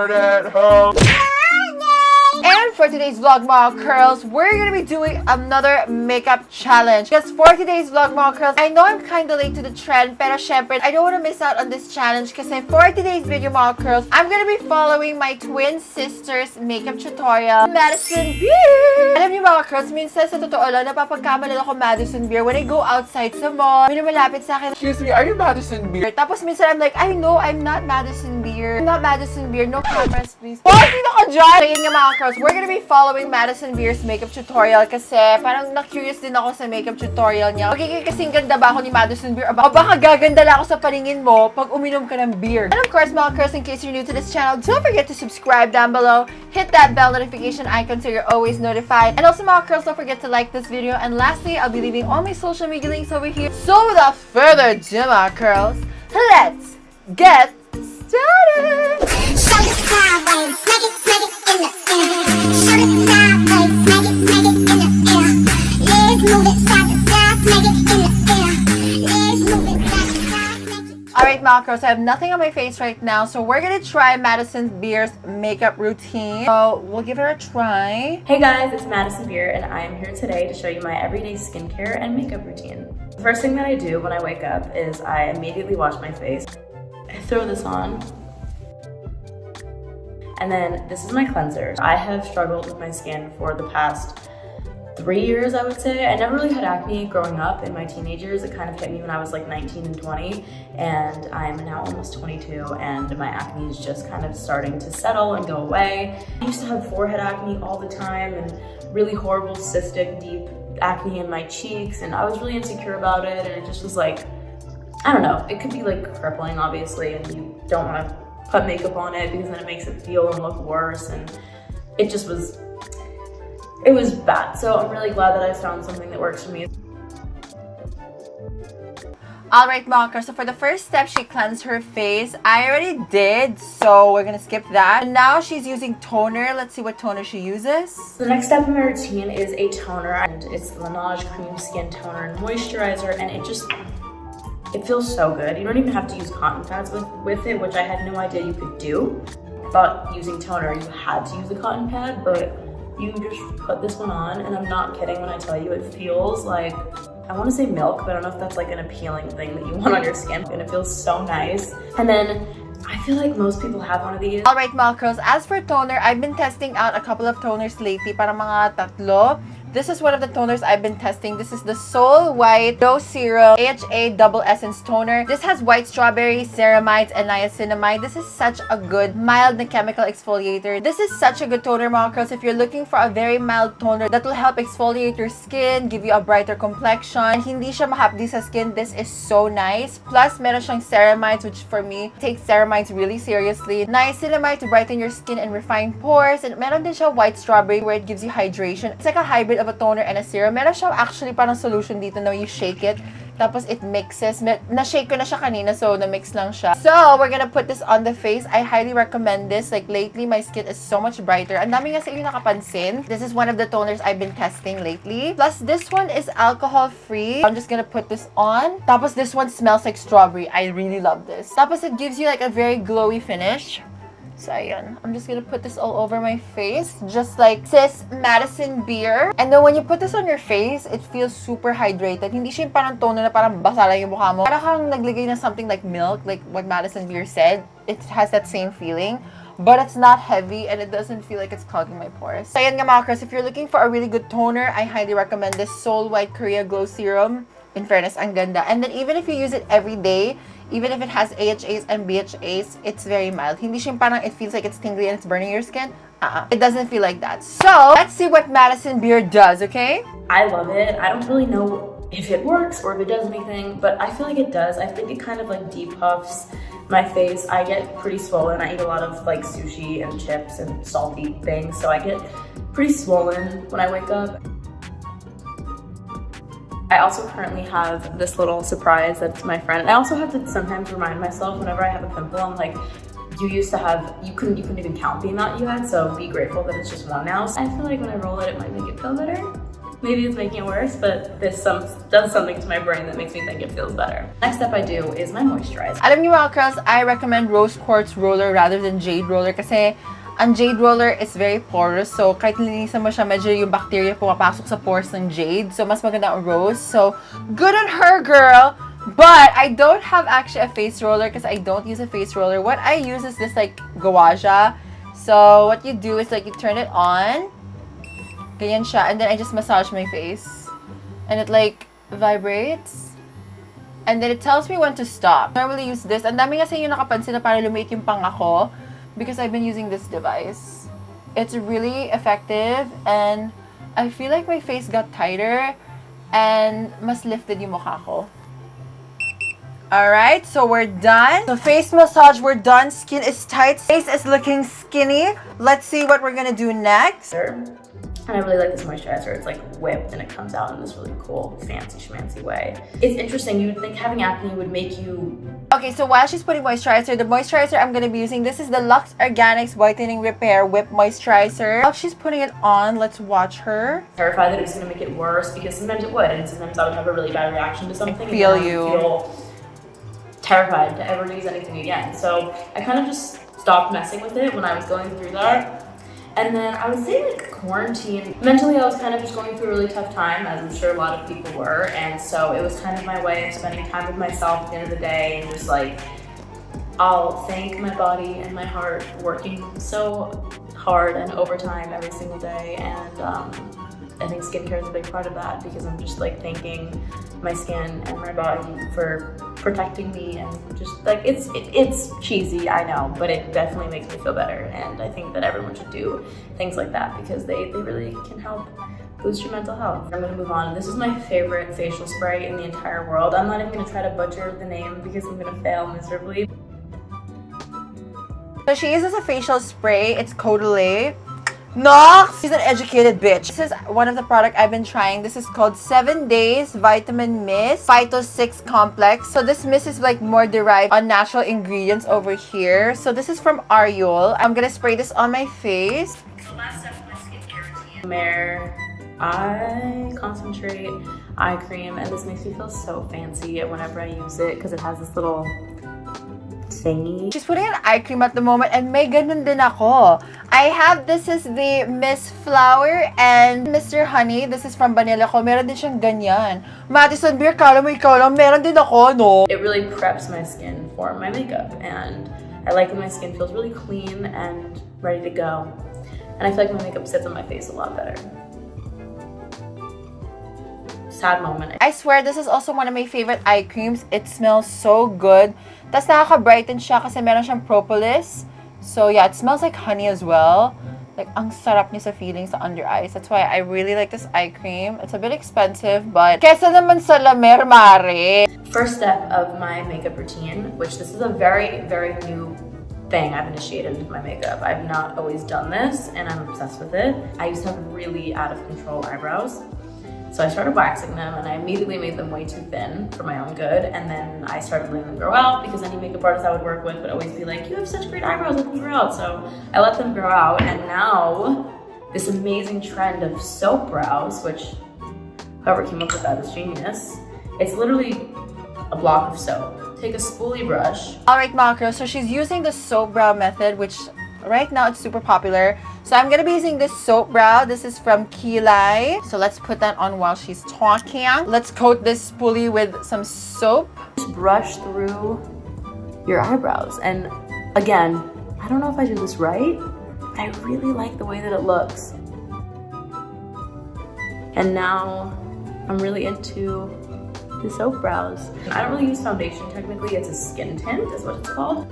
started. And for today's vlog, mga curls, we're gonna be doing another makeup challenge. Because for today's vlog, mga curls, I know I'm kinda late to the trend, pero syempre, I don't wanna miss out on this challenge. Kasi for today's video, mga curls, I'm gonna be following my twin sister's makeup tutorial, Madison Beer. Alam niyo, mga curls, minsan sa totoo lang, napapagkamalan ako Madison Beer when I go outside sa mall. May lumalapit sa akin, excuse me, are you Madison Beer? Tapos minsan I'm like, I know I'm not Madison Beer. I'm not Madison Beer. No cameras, please. Oh, sino ka dyan? So yun nga, mga curls, we're gonna be following Madison Beer's makeup tutorial kasi parang na-curious din ako sa makeup tutorial niya. Magiging kasing ganda ba ako ni Madison Beer? O baka gaganda lang ako sa paningin mo pag uminom ka ng beer. And of course, mga curls, in case you're new to this channel, don't forget to subscribe down below. Hit that bell notification icon so you're always notified. And also, mga curls, don't forget to like this video. And lastly, I'll be leaving all my social media links over here. So without further ado, mga curls, let's get started! Alright, mga curls, I have nothing on my face right now, so we're gonna try Madison Beer's makeup routine. So we'll give it a try. Hey guys, it's Madison Beer, and I am here today to show you my everyday skincare and makeup routine. The first thing that I do when I wake up is I immediately wash my face. I throw this on. And then this is my cleanser. I have struggled with my skin for the past 3 years, I would say. I never really had acne growing up. In my teenage years, it kind of hit me when I was like 19 and 20, and I'm now almost 22, and my acne is just kind of starting to settle and go away. I used to have forehead acne all the time and really horrible cystic deep acne in my cheeks, and I was really insecure about it, and it just was like, I don't know, it could be like crippling, obviously, and you don't want to put makeup on it because then it makes it feel and look worse, and it just was, it was bad. So I'm really glad that I found something that works for me. Alright, mga curls, so for the first step, she cleansed her face. I already did, so we're gonna skip that. And now she's using toner. Let's see what toner she uses. The next step in my routine is a toner, and it's the Laneige Cream Skin Toner and Moisturizer, and it feels so good. You don't even have to use cotton pads with it, which I had no idea you could do. I thought using toner, you had to use a cotton pad, but you just put this one on, and I'm not kidding when I tell you it feels like, I want to say milk, but I don't know if that's like an appealing thing that you want on your skin, and it feels so nice. And then I feel like most people have one of these. Alright, mga curls, as for toner, I've been testing out a couple of toners lately, para mga tatlo. This is one of the toners I've been testing. This is the Seoul White No Serum AHA Double Essence Toner. This has white strawberry, ceramides, and niacinamide. This is such a good, mild na chemical exfoliator. This is such a good toner, mga curls, if you're looking for a very mild toner that will help exfoliate your skin, give you a brighter complexion. Hindi siya mahapdi sa skin. This is so nice. Plus, meron siyang ceramides, which for me, takes ceramides really seriously. Niacinamide to brighten your skin and refine pores. And meron din siya white strawberry where it gives you hydration. It's like a hybrid of a toner and a serum. Meron siya actually parang solution dito na you shake it, tapos it mixes. Na-shake ko na siya kanina, so na-mix lang siya. So, we're gonna put this on the face. I highly recommend this. Like, lately, my skin is so much brighter. Ang dami nga sa inyo nakapansin. This is one of the toners I've been testing lately. Plus, this one is alcohol-free. I'm just gonna put this on. Tapos, this one smells like strawberry. I really love this. Tapos, it gives you like a very glowy finish. So, ayan. I'm just gonna put this all over my face, just like sis Madison Beer. And then when you put this on your face, it feels super hydrated. Hindi siya yung parang toner na parang basa lang yung mukha mo. Parang kang naglagay na something like milk, like what Madison Beer said. It has that same feeling. But it's not heavy and it doesn't feel like it's clogging my pores. So, ayan nga, mga curls, if you're looking for a really good toner, I highly recommend this Seoul White Korea Glow Serum. In fairness, ang ganda. And then even if you use it every day, even if it has AHAs and BHAs, it's very mild. Hindi siya parang it feels like it's tingly and it's burning your skin. It doesn't feel like that. So, let's see what Madison Beer does, okay? I love it. I don't really know if it works or if it does anything, but I feel like it does. I think it kind of like depuffs my face. I get pretty swollen. I eat a lot of like sushi and chips and salty things, so I get pretty swollen when I wake up. I also currently have this little surprise that's my friend. I also have to sometimes remind myself whenever I have a pimple, I'm like, you used to have, you couldn't even count the amount you had, so be grateful that it's just one now. So I feel like when I roll it, it might make it feel better. Maybe it's making it worse, but this does something to my brain that makes me think it feels better. Next step I do is my moisturizer. Alam niyo mga curls, I recommend rose quartz roller rather than jade roller kasi ang jade roller is very porous. So, kahit linisan mo siya, medyo yung bacteria pumapasok sa pores ng jade. So, mas maganda ang rose. So, good on her, girl! But, I don't have actually a face roller because I don't use a face roller. What I use is this, like, gua sha. So, what you do is, like, you turn it on. Ganyan siya. And then, I just massage my face. And it, like, vibrates. And then, it tells me when to stop. I normally use this. Ang dami kasi yung nakapansin na para lumiit yung pang ako. Because I've been using this device. It's really effective and I feel like my face got tighter and mas lifted yung mukha ko. Alright, so we're done. So face massage, we're done. Skin is tight. Face is looking skinny. Let's see what we're gonna do next. And I really like this moisturizer. It's like whipped and it comes out in this really cool, fancy schmancy way. It's interesting. You would think having acne would make you... Okay, so while she's putting moisturizer, the moisturizer I'm going to be using, this is the Lux Organics Whitening Repair Whip Moisturizer. While she's putting it on, let's watch her. Terrified that it was going to make it worse because sometimes it would, and sometimes I would have a really bad reaction to something. I feel and you. I feel terrified to ever use anything again. So I kind of just stopped messing with it when I was going through that. And then I would say like quarantine. Mentally, I was kind of just going through a really tough time, as I'm sure a lot of people were. And so it was kind of my way of spending time with myself at the end of the day and just like, I'll thank my body and my heart for working so hard and overtime every single day. And I think skincare is a big part of that because I'm just like thanking my skin and my body for protecting me and just like it's cheesy, I know, but it definitely makes me feel better. And I think that everyone should do things like that because they really can help boost your mental health. I'm gonna move on. This is my favorite facial spray in the entire world. I'm not even gonna try to butcher the name because I'm gonna fail miserably. So she uses a facial spray. It's Caudalie. Nox! She's an educated bitch. This is one of the products I've been trying. This is called 7 Days Vitamin Mist Phyto 6 Complex. So this mist is like more derived on natural ingredients over here. So this is from Ariol. I'm gonna spray this on my face. The last step of my skincare routine. Eye concentrate, eye cream, and this makes me feel so fancy whenever I use it because it has this little thingy. She's putting an eye cream at the moment and may ganun din ako. I have, this is the Miss Flower and Mr. Honey. This is from Vanilla ko. Meron din siyang ganyan. Madison, beer, kala mo ikaw lang. Meron din ako, no? It really preps my skin for my makeup and I like when my skin feels really clean and ready to go. And I feel like my makeup sits on my face a lot better. Sad moment. I swear, this is also one of my favorite eye creams. It smells so good. Tapos nakaka-brighten siya kasi meron siyang propolis. So yeah, it smells like honey as well. Like, ang sarap niya sa feeling sa under eyes. That's why I really like this eye cream. It's a bit expensive, but kesa naman sa La Mer Mare. First step of my makeup routine, which this is a very, very new thing I've initiated with my makeup. I've not always done this, and I'm obsessed with it. I used to have really out of control eyebrows. So I started waxing them and I immediately made them way too thin for my own good. And then I started letting them grow out because any makeup artist I would work with would always be like, you have such great eyebrows, let them grow out. So I let them grow out, and now this amazing trend of soap brows, which whoever came up with that is genius. It's literally a block of soap. Take a spoolie brush. Alright, Macro, so she's using the soap brow method, which right now it's super popular. So I'm gonna be using this soap brow. This is from Kilai. So let's put that on while she's talking. Let's coat this spoolie with some soap. Just brush through your eyebrows. And again, I don't know if I do this right, but I really like the way that it looks. And now I'm really into the soap brows. I don't really use foundation technically. It's a skin tint is what it's called.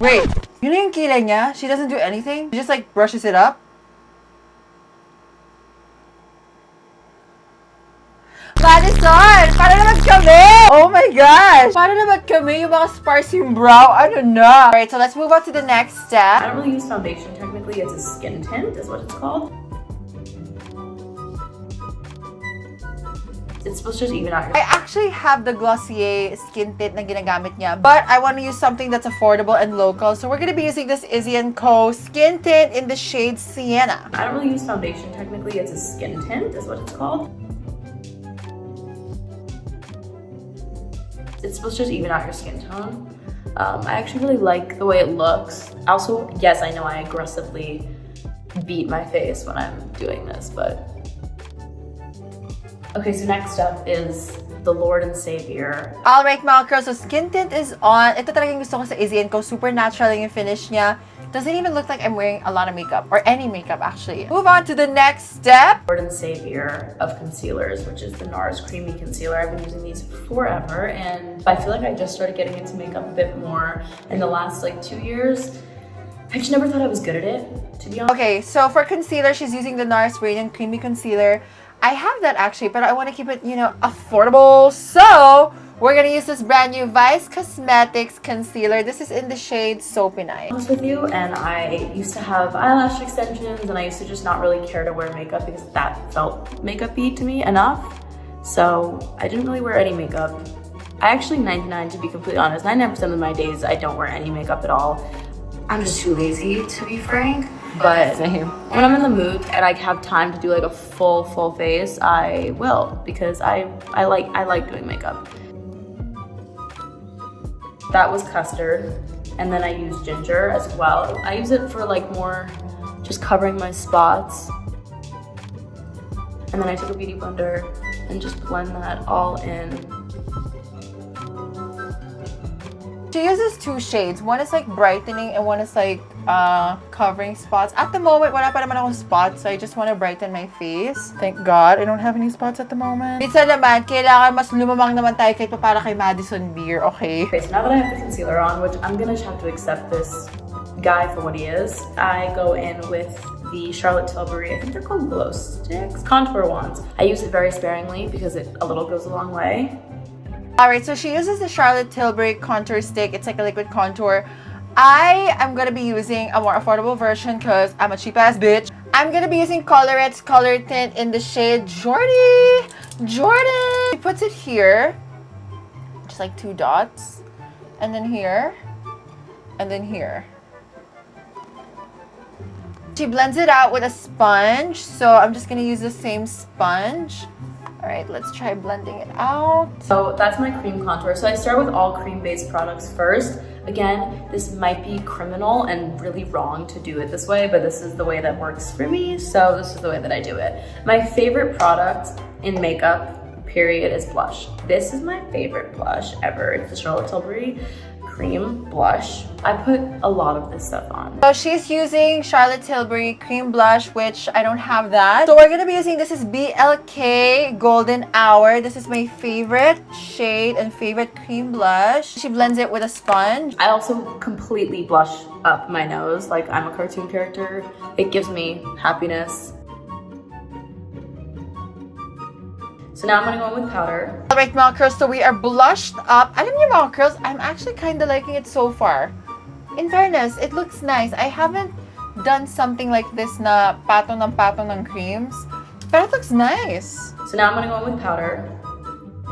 Wait, yun na yung kilay niya? She doesn't do anything? She just like brushes it up? Madison! Para naman kami! Oh my gosh! Para naman kami yung mga sparse yung brow? Ano na? Alright, so let's move on to the next step. I don't really use foundation technically. It's a skin tint is what it's called. It's supposed to just even out your... I actually have the Glossier skin tint na ginagamit niya, but I want to use something that's affordable and local. So we're going to be using this Izzy & Co. skin tint in the shade Sienna. I don't really use foundation technically. It's a skin tint is what it's called. It's supposed to just even out your skin tone. I actually really like the way it looks. Also, yes, I know I aggressively beat my face when I'm doing this, but... Okay, so next up is the Lord and Savior. Alright mga girls, so skin tint is on. Ito talagang gusto ko sa Izzy & Co. Super natural yung finish niya. Doesn't even look like I'm wearing a lot of makeup, or any makeup actually. Move on to the next step. Lord and Savior of concealers, which is the NARS Creamy Concealer. I've been using these forever, and I feel like I just started getting into makeup a bit more in the last like 2 years. I just never thought I was good at it, to be honest. Okay, so for concealer, she's using the NARS Radiant Creamy Concealer. I have that actually, but I want to keep it, you know, affordable. So, we're gonna use this brand new Vice Cosmetics concealer. This is in the shade Soapy Night. Honest with you, and I used to have eyelash extensions, and I used to just not really care to wear makeup because that felt makeup-y to me enough. So, I didn't really wear any makeup. I actually 99, to be completely honest, 99% of my days I don't wear any makeup at all. I'm just too lazy, to be frank. But when I'm in the mood and I have time to do like a full face, I will, because I like doing makeup. That was custard, and then I used ginger as well. I use it for like more just covering my spots. And then I took a beauty blender and just blend that all in. She uses 2 shades. One is like brightening and one is like covering spots. At the moment, wala pa naman akong spots, so I just want to brighten my face. Thank God, I don't have any spots at the moment. Minsan naman, kailangan mas lumamang naman tayo kahit pa para kay Madison Beer, okay? Okay, so now that I have the concealer on, which I'm gonna have to accept this guy for what he is, I go in with the Charlotte Tilbury, I think they're called glow sticks, contour wands. I use it very sparingly because a little goes a long way. Alright, so she uses the Charlotte Tilbury contour stick. It's like a liquid contour. I am gonna be using a more affordable version because I'm a cheap ass bitch. I'm gonna be using Colourette's Color Tint in the shade Jordan. She puts it here, just like 2 dots, and then here, and then here. She blends it out with a sponge, so I'm just gonna use the same sponge. Alright, let's try blending it out. So that's my cream contour. So I start with all cream-based products first. Again, this might be criminal and really wrong to do it this way, but this is the way that works for me, so this is the way that I do it. My favorite product in makeup, period, is blush. This is my favorite blush ever. It's the Charlotte Tilbury Cream Blush. I put a lot of this stuff on. So she's using Charlotte Tilbury Cream Blush, which I don't have that. So we're gonna be using, this is BLK Golden Hour. This is my favorite shade and favorite cream blush. She blends it with a sponge. I also completely blush up my nose like I'm a cartoon character. It gives me happiness. So now I'm gonna go in with powder. Alright mga curls, so we are blushed up. Alam niyo mga curls, I'm actually kind of liking it so far. In fairness, it looks nice. I haven't done something like this na patong ng creams, but it looks nice. So now I'm gonna go in with powder.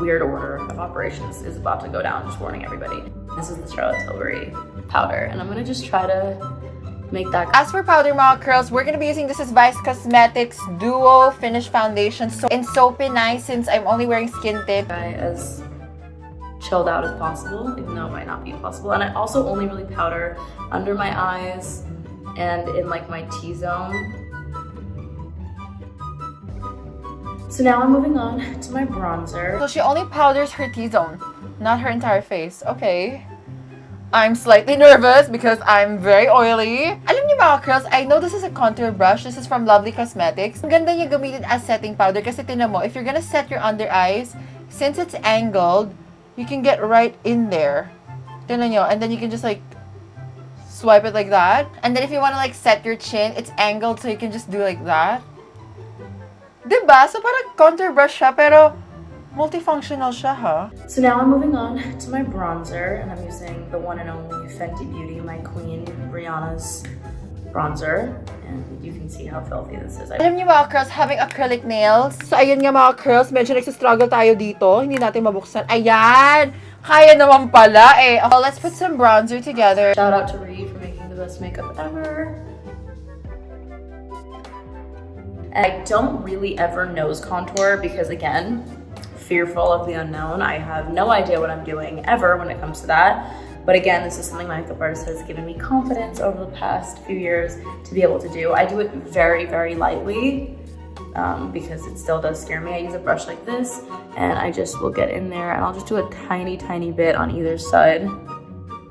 Weird order of operations is about to go down, just warning everybody. This is the Charlotte Tilbury powder, and I'm gonna just try to make that. As for powder mga curls, we're gonna be using, this is Vice Cosmetics Duo Finish Foundation. So in Soapy Night, since I'm only wearing skin tint. As chilled out as possible, even though it might not be possible. And I also only really powder under my eyes and in like my T-zone. So now I'm moving on to my bronzer. So she only powders her T-zone, not her entire face. Okay. I'm slightly nervous because I'm very oily. Alam niyo mga curls, I know this is a contour brush. This is from Lovely Cosmetics. Ang ganda niya gamitin as setting powder kasi tinan mo, if you're gonna set your under eyes, since it's angled, you can get right in there. Tinan niyo, and then you can just like swipe it like that. And then if you want to like set your chin, it's angled so you can just do like that. Diba? So parang contour brush siya, pero multifunctional siya, ha? So now I'm moving on to my bronzer, and I'm using the one and only Fenty Beauty, my queen, Rihanna's bronzer. And you can see how filthy this is. Alam niyo mga curls, having acrylic nails. So ayun nga mga curls, medyo nagsistruggle tayo dito. Hindi natin mabuksan. Ayan! Kaya naman pala eh. Oh, let's put some bronzer together. Shout out to Ree for making the best makeup ever. And I don't really ever nose contour because again, fearful of the unknown. I have no idea what I'm doing ever when it comes to that. But again, this is something my makeup artist has given me confidence over the past few years to be able to do. I do it very, very lightly because it still does scare me. I use a brush like this and I just will get in there and I'll just do a tiny, tiny bit on either side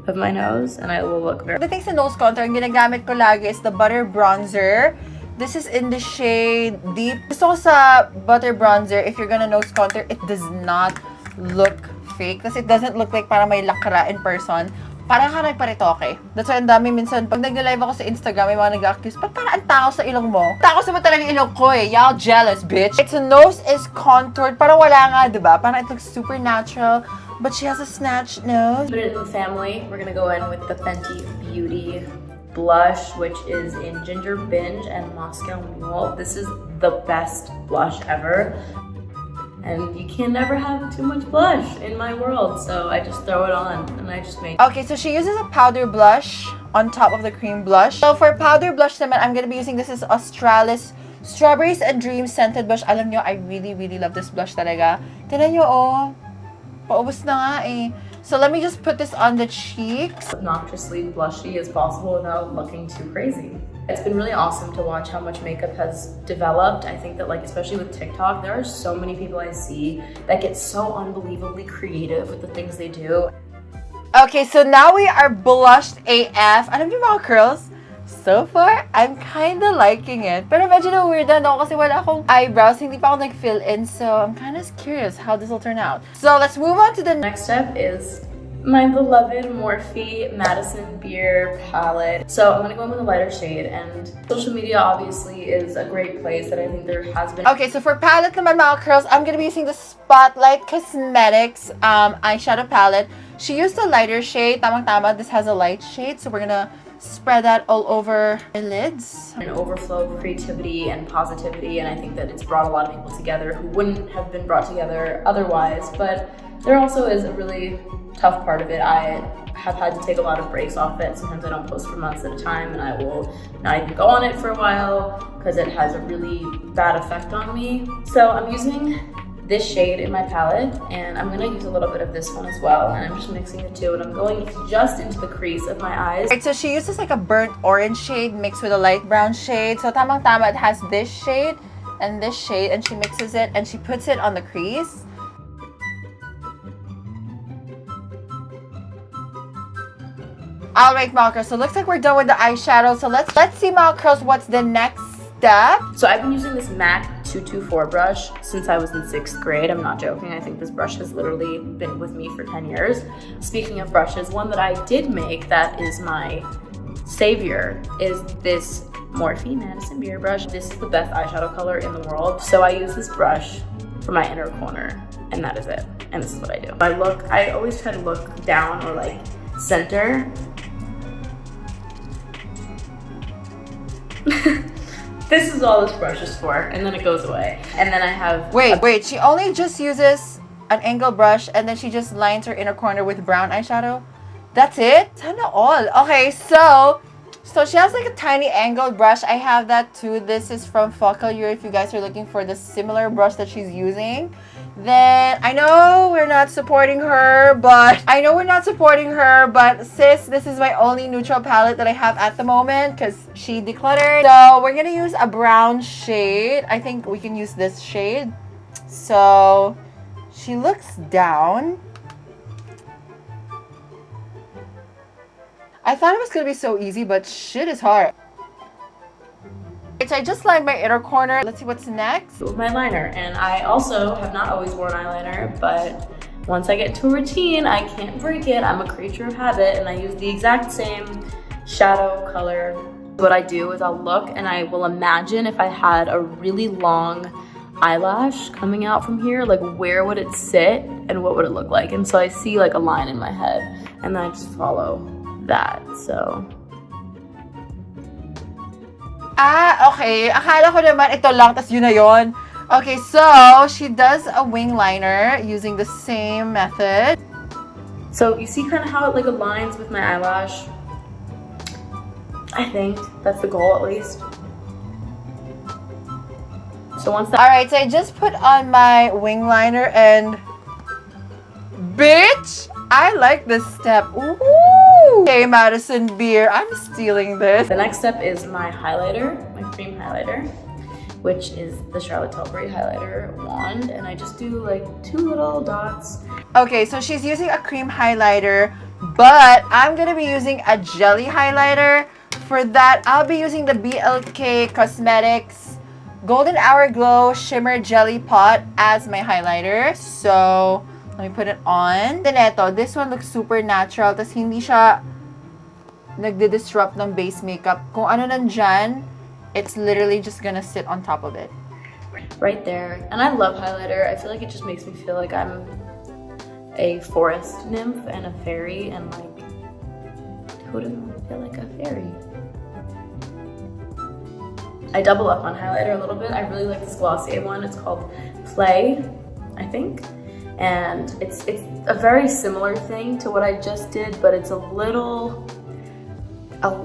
of my nose and I will look very... The thing sa nose contour, ang ginagamit ko lagi is the Butter Bronzer. This is in the shade Deep. Gusto ko sa Butter Bronzer, if you're gonna nose contour, it does not look fake. Kasi it doesn't look like parang may lakra in person. Parang ka nagparitoke. That's why ang dami minsan, pag nag-live ako sa Instagram, may mga nag-accuse, ba't parang ang takaw sa ilong mo? Takaw sa ba talaga ilong ko eh? Y'all jealous, bitch. Its nose is contoured. Parang wala nga, diba? Parang it looks super natural. But she has a snatched nose. Put it in the family. We're gonna go in with the Fenty Beauty blush, which is in Ginger Binge and Moscow Mule. This is the best blush ever. And you can never have too much blush in my world, so I just throw it on and I just make... Okay, so she uses a powder blush on top of the cream blush. So for powder blush naman, I'm gonna be using this is Australis Strawberries and Dreams Scented Blush. Alam nyo, I really, really love this blush talaga. Tignan nyo, oh. Paubos na nga eh. So let me just put this on the cheeks. Obnoxiously blushy as possible without looking too crazy. It's been really awesome to watch how much makeup has developed. I think that like, especially with TikTok, there are so many people I see that get so unbelievably creative with the things they do. Okay, so now we are blushed AF. Alam niyo mga curls? So far, I'm kinda liking it. Pero medyo na-weirdan ako kasi wala akong eyebrows. Hindi pa ako nag-fill in. So I'm kinda curious how this will turn out. So let's move on to the next step is my beloved Morphe Madison Beer palette. So I'm gonna go in with a lighter shade, and social media obviously is a great place that I think there has been. Okay, so for palette naman mga curls, I'm gonna be using the Spotlight Cosmetics eyeshadow palette. She used a lighter shade, tamang-tama. This has a light shade, so we're gonna spread that all over her lids. An overflow of creativity and positivity, and I think that it's brought a lot of people together who wouldn't have been brought together otherwise, but there also is a really tough part of it. I have had to take a lot of breaks off it. Sometimes I don't post for months at a time and I will not even go on it for a while because it has a really bad effect on me. So I'm using this shade in my palette and I'm gonna use a little bit of this one as well, and I'm just mixing the two and I'm going just into the crease of my eyes. Right, so she uses like a burnt orange shade mixed with a light brown shade. So tamang-tama, it has this shade and this shade, and she mixes it and she puts it on the crease. Alright, mga curls, so looks like we're done with the eyeshadow. So let's see, mga curls, what's the next step. So I've been using this MAC 224 brush since I was in 6th grade. I'm not joking. I think this brush has literally been with me for 10 years. Speaking of brushes, one that I did make that is my savior is this Morphe Madison Beer brush. This is the best eyeshadow color in the world. So I use this brush for my inner corner, and that is it. And this is what I do. I always try to look down or like center. This is all this brush is for, and then it goes away. And then I have... Wait, she only just uses an angle brush and then she just lines her inner corner with brown eyeshadow? That's it? Sana all. Okay, so she has like a tiny angled brush. I have that too. This is from FOCALLURE if you guys are looking for the similar brush that she's using. Then, I know we're not supporting her, but sis, this is my only neutral palette that I have at the moment because she decluttered. So we're gonna use a brown shade. I think we can use this shade. So she looks down. I thought it was gonna be so easy, but shit is hard. So I just lined my inner corner. Let's see what's next. With my liner, and I also have not always worn eyeliner, but once I get to a routine, I can't break it. I'm a creature of habit, and I use the exact same shadow color. What I do is I'll look and I will imagine if I had a really long eyelash coming out from here, like where would it sit and what would it look like? And so I see like a line in my head, and then I just follow that, so. Okay. Akala ko naman ito lang, tas yun na yun. Okay, so she does a wing liner using the same method. So you see kind of how it like aligns with my eyelash? I think that's the goal at least. So So once that... Alright, so I just put on my wing liner and... Bitch! I like this step. Ooh! Okay, Madison Beer, I'm stealing this. The next step is my highlighter, my cream highlighter, which is the Charlotte Tilbury highlighter wand, and I just do like 2 little dots. Okay, so she's using a cream highlighter, but I'm gonna be using a jelly highlighter. For that, I'll be using the BLK Cosmetics Golden Hour Glow Shimmer Jelly Pot as my highlighter. So, let me put it on. Then eto, this one looks super natural. Tas hindi siya nagdi-disrupt ng base makeup. Kung ano nandyan, it's literally just gonna sit on top of it. Right there. And I love highlighter. I feel like it just makes me feel like I'm a forest nymph and a fairy, and like, who doesn't want to feel like a fairy? I double up on highlighter a little bit. I really like this Glossier one. It's called Play, I think. And it's a very similar thing to what I just did, but it's a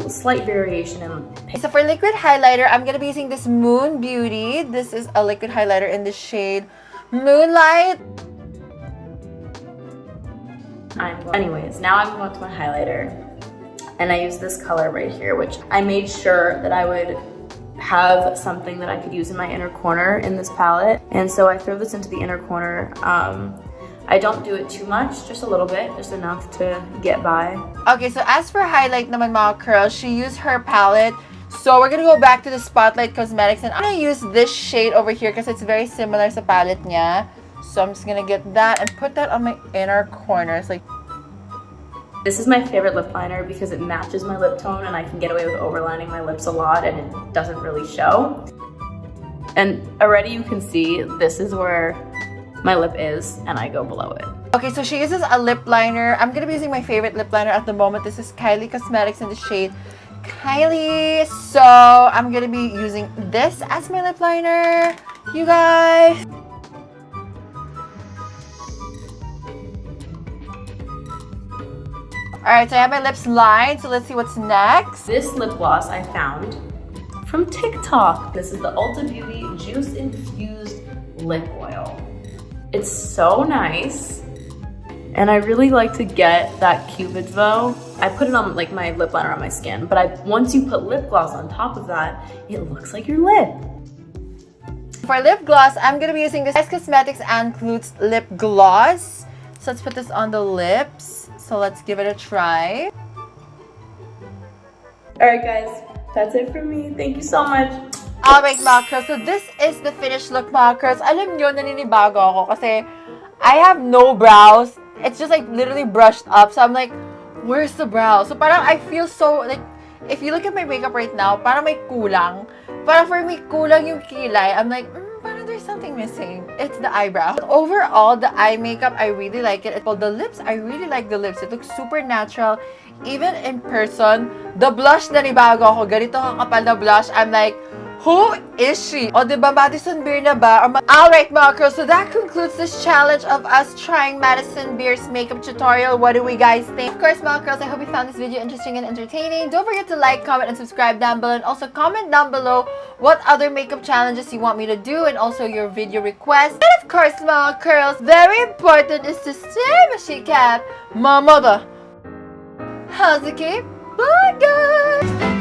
slight variation in... So for liquid highlighter, I'm gonna be using this Moon Beauty. This is a liquid highlighter in the shade Moonlight. Anyways, now I'm going to my highlighter, and I use this color right here, which I made sure that I would have something that I could use in my inner corner in this palette, and so I throw this into the inner corner. I don't do it too much, just a little bit, just enough to get by. Okay, so as for highlight naman mga curls, she used her palette. So we're gonna go back to the Spotlight Cosmetics, and I'm gonna use this shade over here because it's very similar sa palette niya. So I'm just gonna get that and put that on my inner corners. Like, this is my favorite lip liner because it matches my lip tone, and I can get away with overlining my lips a lot and it doesn't really show. And already you can see this is where my lip is, and I go below it. okay, so she uses a lip liner. I'm gonna be using my favorite lip liner at the moment. This is Kylie Cosmetics in the shade Kylie. So I'm gonna be using this as my lip liner, you guys. Alright, so I have my lips lined, so let's see what's next. This lip gloss I found from TikTok. This is the Ulta Beauty Juice Infused Lip Oil. It's so nice, and I really like to get that Cupid's bow. I put it on like my lip liner on my skin, but once you put lip gloss on top of that, it looks like your lip. For lip gloss, I'm gonna be using this Cosmetics and Glutes Lip Gloss. So let's put this on the lips. So let's give it a try. Alright guys, that's it from me. Thank you so much. Alright mga curls, so this is the finished look mga curls. Alam nyo, naninibago ako kasi I have no brows. It's just like literally brushed up. So I'm like, where's the brow? So parang I feel so like, if you look at my makeup right now, parang may kulang. Parang for me, kulang yung kilay. I'm like, parang there's something missing. It's the eyebrow. But overall, the eye makeup, I really like it. Well, the lips, I really like the lips. It looks super natural. Even in person, the blush na nibago ako. Ganito kakapal na blush. I'm like, who is she? O, diba, Madison Beer na ba? Alright, mga girls, so that concludes this challenge of us trying Madison Beer's makeup tutorial. What do we guys think? Of course, mga girls, I hope you found this video interesting and entertaining. Don't forget to like, comment, and subscribe down below. And also comment down below what other makeup challenges you want me to do, and also your video requests. And of course, mga girls, very important is to stay makakashikep, my mother. How's it keep? Bye, guys!